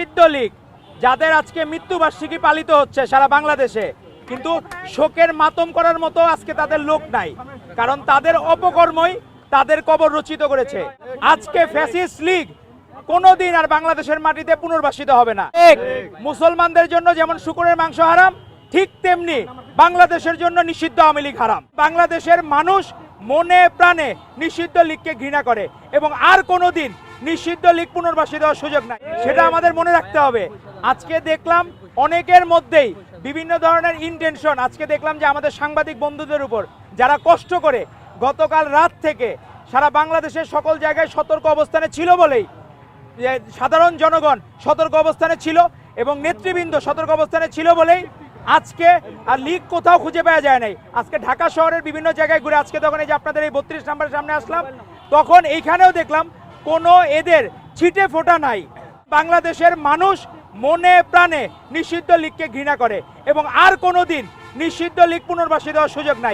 নিষিদ্ধ লীগ যাদের আজকে মৃত্যুবার্ষিকী পালিত হচ্ছে সারা বাংলাদেশে, কিন্তু শোকের মাতম করার মতো আজকে তাদের লোক নাই, কারণ তাদের অপকর্মই তাদের কবর রচিত করেছে। আজকে ফ্যাসিস্ট লীগ কোনোদিন আর বাংলাদেশের মাটিতে পুনর্বাসিত হবে না। এক, মুসলমানদের জন্য যেমন শুকরের মাংস হারাম, ঠিক তেমনি বাংলাদেশের জন্য নিষিদ্ধ আওয়ামী লীগ হারাম। বাংলাদেশের মানুষ মনে প্রাণে নিষিদ্ধ লীগকে ঘৃণা করে এবং আর কোনোদিন নিষিদ্ধ লীগ পুনর্বাসিত হওয়ার সুযোগ নাই, সেটা আমাদের মনে রাখতে হবে। আজকে দেখলাম অনেকের মধ্যেই বিভিন্ন ধরনের ইন্টেনশন। আজকে দেখলাম যে আমাদের সাংবাদিক বন্ধুদের উপর যারা কষ্ট করে গতকাল রাত থেকে সারা বাংলাদেশের সকল জায়গায় সতর্ক অবস্থানে ছিল বলেই, সাধারণ জনগণ সতর্ক অবস্থানে ছিল এবং নেতৃবৃন্দ সতর্ক অবস্থানে ছিল বলেই আজকে আর লীগ কোথাও খুঁজে পাওয়া যায় নাই। আজকে ঢাকা শহরের বিভিন্ন জায়গায় ঘুরে আজকে তখন এই যে আপনাদের এই 32 নম্বরের সামনে আসলাম, তখন এইখানেও দেখলাম কোনো এদের ছিটে ফোটা নাই। বাংলাদেশের মানুষ মনে প্রাণে নিষিদ্ধ লীগকে ঘৃণা করে এবং আর কোনোদিন নিষিদ্ধ লীগ পুনর্বাসিত হওয়ার সুযোগ নাই।